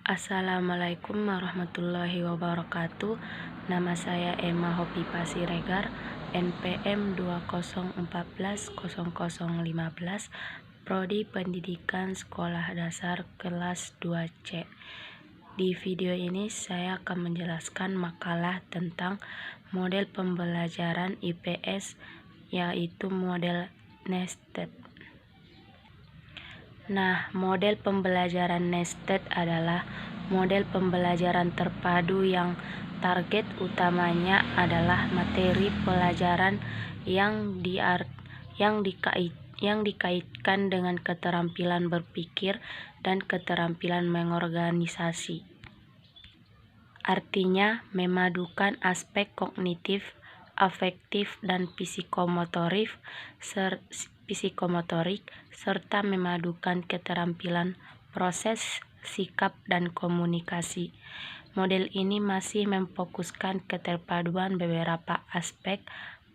Assalamualaikum warahmatullahi wabarakatuh. Nama saya Emma Hopipa Siregar, NPM 20140015, Prodi Pendidikan Sekolah Dasar kelas 2C. Di video ini saya akan menjelaskan makalah tentang model pembelajaran IPS, yaitu model nested. Nah, model pembelajaran nested adalah model pembelajaran terpadu yang target utamanya adalah materi pelajaran yang dikaitkan dengan keterampilan berpikir dan keterampilan mengorganisasi. Artinya, memadukan aspek kognitif, afektif, dan psikomotorik serta memadukan keterampilan proses, sikap, dan komunikasi. Model ini masih memfokuskan keterpaduan beberapa aspek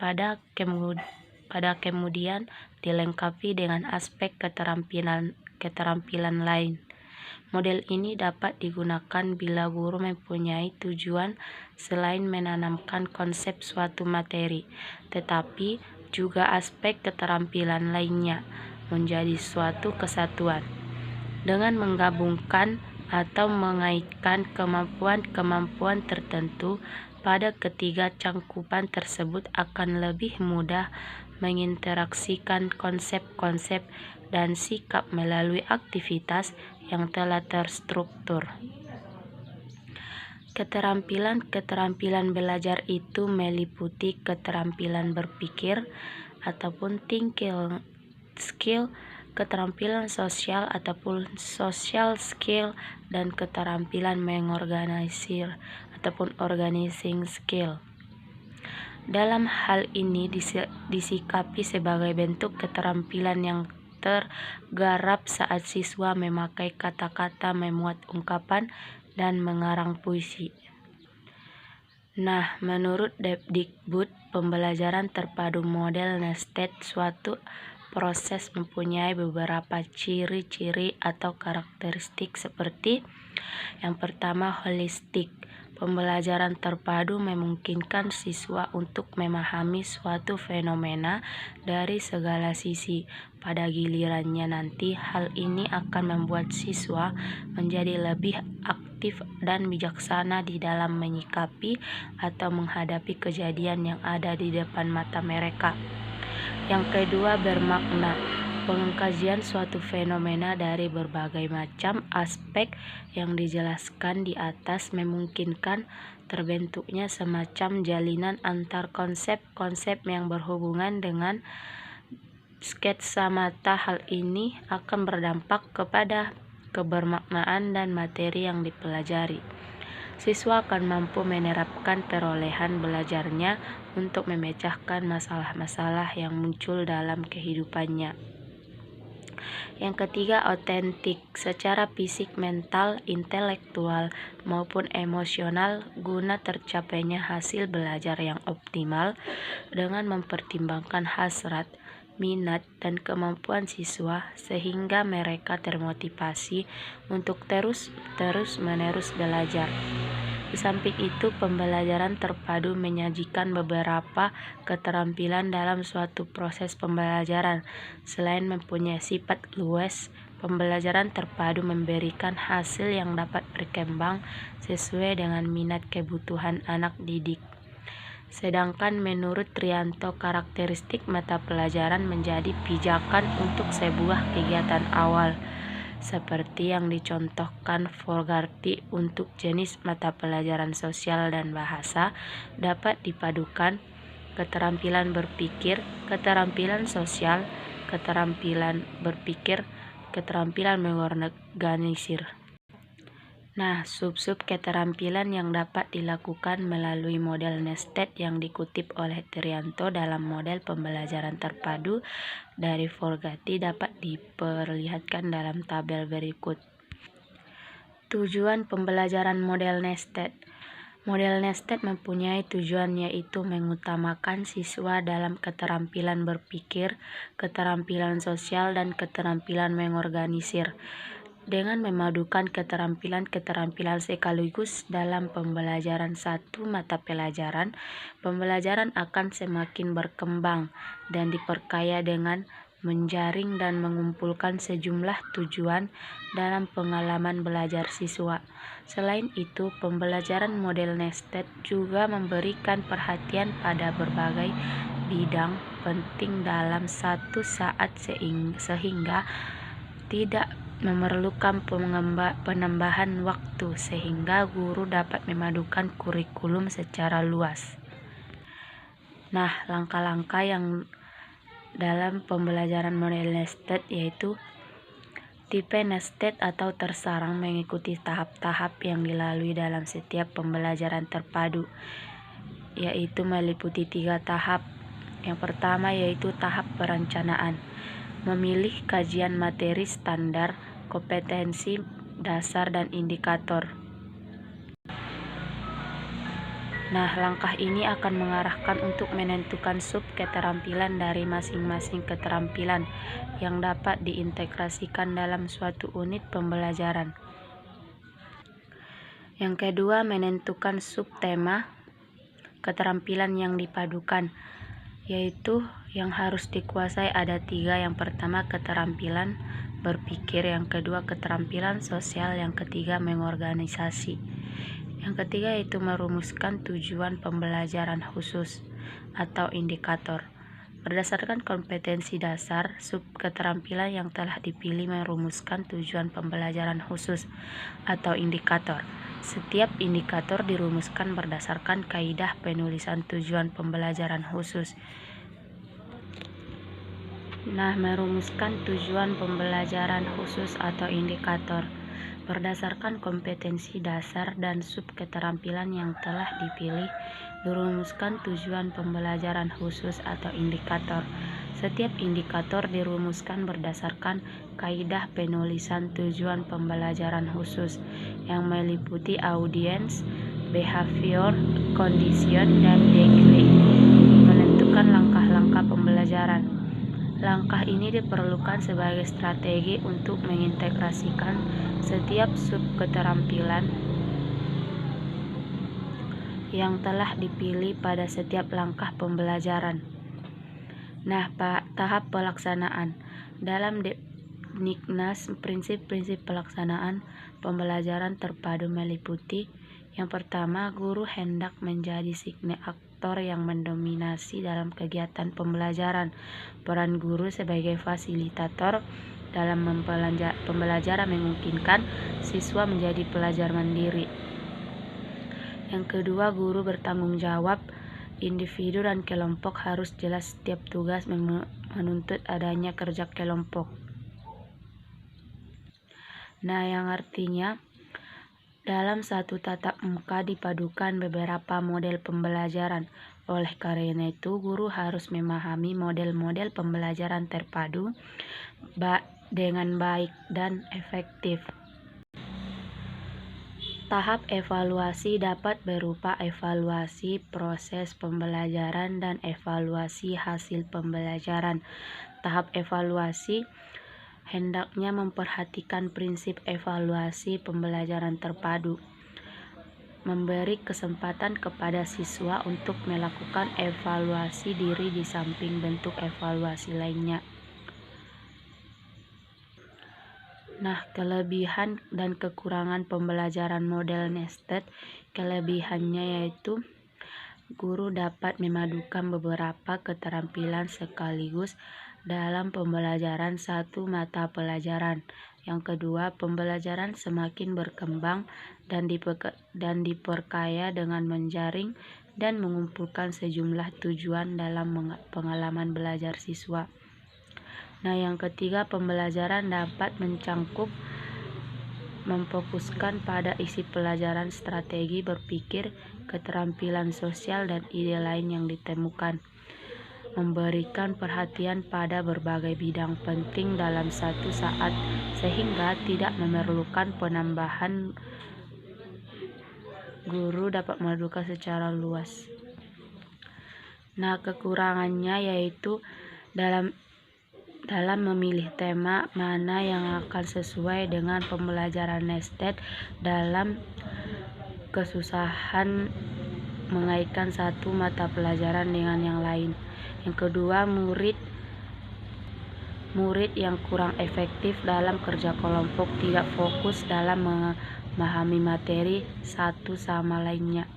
pada kemudian dilengkapi dengan aspek keterampilan lain. Model ini dapat digunakan bila guru mempunyai tujuan selain menanamkan konsep suatu materi, tetapi juga aspek keterampilan lainnya menjadi suatu kesatuan. Dengan menggabungkan atau mengaitkan kemampuan-kemampuan tertentu pada ketiga cangkupan tersebut akan lebih mudah menginteraksikan konsep-konsep dan sikap melalui aktivitas yang telah terstruktur. Keterampilan belajar itu meliputi keterampilan berpikir ataupun thinking skill, keterampilan sosial ataupun social skill, dan keterampilan mengorganisir ataupun organizing skill. Dalam hal ini disikapi sebagai bentuk keterampilan yang tergarap saat siswa memakai kata-kata, memuat ungkapan, dan mengarang puisi. Nah, menurut Depdikbud, pembelajaran terpadu model nested suatu proses mempunyai beberapa ciri-ciri atau karakteristik seperti: yang pertama, holistik. Pembelajaran terpadu memungkinkan siswa untuk memahami suatu fenomena dari segala sisi. Pada gilirannya nanti, hal ini akan membuat siswa menjadi lebih aktif dan bijaksana di dalam menyikapi atau menghadapi kejadian yang ada di depan mata mereka. Yang kedua, bermakna. Pengkajian suatu fenomena dari berbagai macam aspek yang dijelaskan di atas memungkinkan terbentuknya semacam jalinan antar konsep-konsep yang berhubungan dengan sketsa mata. Hal ini akan berdampak kepada kebermaknaan dan materi yang dipelajari. Siswa akan mampu menerapkan perolehan belajarnya untuk memecahkan masalah-masalah yang muncul dalam kehidupannya. Yang ketiga, otentik. Secara fisik, mental, intelektual, maupun emosional guna tercapainya hasil belajar yang optimal dengan mempertimbangkan hasrat, minat, dan kemampuan siswa sehingga mereka termotivasi untuk terus-menerus belajar. Di samping itu, pembelajaran terpadu menyajikan beberapa keterampilan dalam suatu proses pembelajaran. Selain mempunyai sifat luas, pembelajaran terpadu memberikan hasil yang dapat berkembang sesuai dengan minat kebutuhan anak didik. Sedangkan menurut Trianto, karakteristik mata pelajaran menjadi pijakan untuk sebuah kegiatan awal, seperti yang dicontohkan Fogarty untuk jenis mata pelajaran sosial dan bahasa, dapat dipadukan keterampilan berpikir, keterampilan sosial, keterampilan berpikir, keterampilan mengorganisir. Nah, sub-sub keterampilan yang dapat dilakukan melalui model nested yang dikutip oleh Trianto dalam model pembelajaran terpadu dari Fogarty dapat diperlihatkan dalam tabel berikut. Tujuan pembelajaran model nested. Model nested mempunyai tujuan, yaitu mengutamakan siswa dalam keterampilan berpikir, keterampilan sosial, dan keterampilan mengorganisir. Dengan memadukan keterampilan-keterampilan sekaligus dalam pembelajaran satu mata pelajaran, pembelajaran akan semakin berkembang dan diperkaya dengan menjaring dan mengumpulkan sejumlah tujuan dalam pengalaman belajar siswa. Selain itu, pembelajaran model nested juga memberikan perhatian pada berbagai bidang penting dalam satu saat sehingga tidak memerlukan penambahan waktu, sehingga guru dapat memadukan kurikulum secara luas. Nah, langkah-langkah yang dalam pembelajaran model nested yaitu tipe nested atau tersarang mengikuti tahap-tahap yang dilalui dalam setiap pembelajaran terpadu, yaitu meliputi 3 tahap. Yang pertama yaitu tahap perencanaan, memilih kajian materi standar, kompetensi dasar, dan indikator. Nah, langkah ini akan mengarahkan untuk menentukan sub keterampilan dari masing-masing keterampilan yang dapat diintegrasikan dalam suatu unit pembelajaran. Yang kedua, menentukan sub tema keterampilan yang dipadukan, yaitu yang harus dikuasai ada 3. Yang pertama, keterampilan berpikir, yang kedua keterampilan sosial, yang ketiga mengorganisasi. Yang ketiga yaitu merumuskan tujuan pembelajaran khusus atau indikator. Berdasarkan kompetensi dasar, sub keterampilan yang telah dipilih merumuskan tujuan pembelajaran khusus atau indikator. Setiap indikator dirumuskan berdasarkan kaidah penulisan tujuan pembelajaran khusus. Nah, merumuskan tujuan pembelajaran khusus atau indikator berdasarkan kompetensi dasar dan sub keterampilan yang telah dipilih, dirumuskan tujuan pembelajaran khusus atau indikator. Setiap indikator dirumuskan berdasarkan kaidah penulisan tujuan pembelajaran khusus yang meliputi audience, behavior, condition, dan degree. Menentukan langkah-langkah pembelajaran. Langkah ini diperlukan sebagai strategi untuk mengintegrasikan setiap sub keterampilan yang telah dipilih pada setiap langkah pembelajaran. Nah, tahap pelaksanaan. Dalam Diknas, prinsip-prinsip pelaksanaan pembelajaran terpadu meliputi: yang pertama, guru hendak menjadi aktor yang mendominasi dalam kegiatan pembelajaran. Peran guru sebagai fasilitator dalam pembelajaran memungkinkan siswa menjadi pelajar mandiri. Yang kedua, guru bertanggung jawab. Individu dan kelompok harus jelas setiap tugas menuntut adanya kerja kelompok. Nah, yang artinya dalam satu tatap muka dipadukan beberapa model pembelajaran. Oleh karena itu, guru harus memahami model-model pembelajaran terpadu dengan baik dan efektif. Tahap evaluasi dapat berupa evaluasi proses pembelajaran dan evaluasi hasil pembelajaran. Tahap evaluasi hendaknya memperhatikan prinsip evaluasi pembelajaran terpadu, memberi kesempatan kepada siswa untuk melakukan evaluasi diri di samping bentuk evaluasi lainnya. Nah, kelebihan dan kekurangan pembelajaran model nested. Kelebihannya yaitu guru dapat memadukan beberapa keterampilan sekaligus dalam pembelajaran satu mata pelajaran. Yang kedua, pembelajaran semakin berkembang dan diperkaya dengan menjaring dan mengumpulkan sejumlah tujuan dalam pengalaman belajar siswa. Nah, yang ketiga, pembelajaran dapat memfokuskan pada isi pelajaran, strategi berpikir, keterampilan sosial, dan ide lain yang ditemukan. Memberikan perhatian pada berbagai bidang penting dalam satu saat sehingga tidak memerlukan penambahan. Guru dapat memadukan secara luas. Nah, kekurangannya yaitu dalam dalam memilih tema mana yang akan sesuai dengan pembelajaran nested dalam kesusahan mengaitkan satu mata pelajaran dengan yang lain. Yang kedua, murid yang kurang efektif dalam kerja kelompok, tidak fokus dalam memahami materi satu sama lainnya.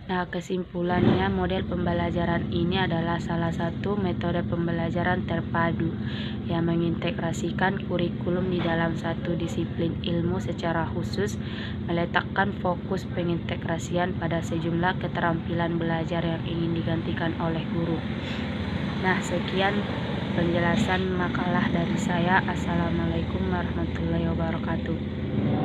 Nah, kesimpulannya, model pembelajaran ini adalah salah satu metode pembelajaran terpadu yang mengintegrasikan kurikulum di dalam satu disiplin ilmu secara khusus, meletakkan fokus pengintegrasian pada sejumlah keterampilan belajar yang ingin digantikan oleh guru. Nah, sekian penjelasan makalah dari saya. Assalamualaikum warahmatullahi wabarakatuh.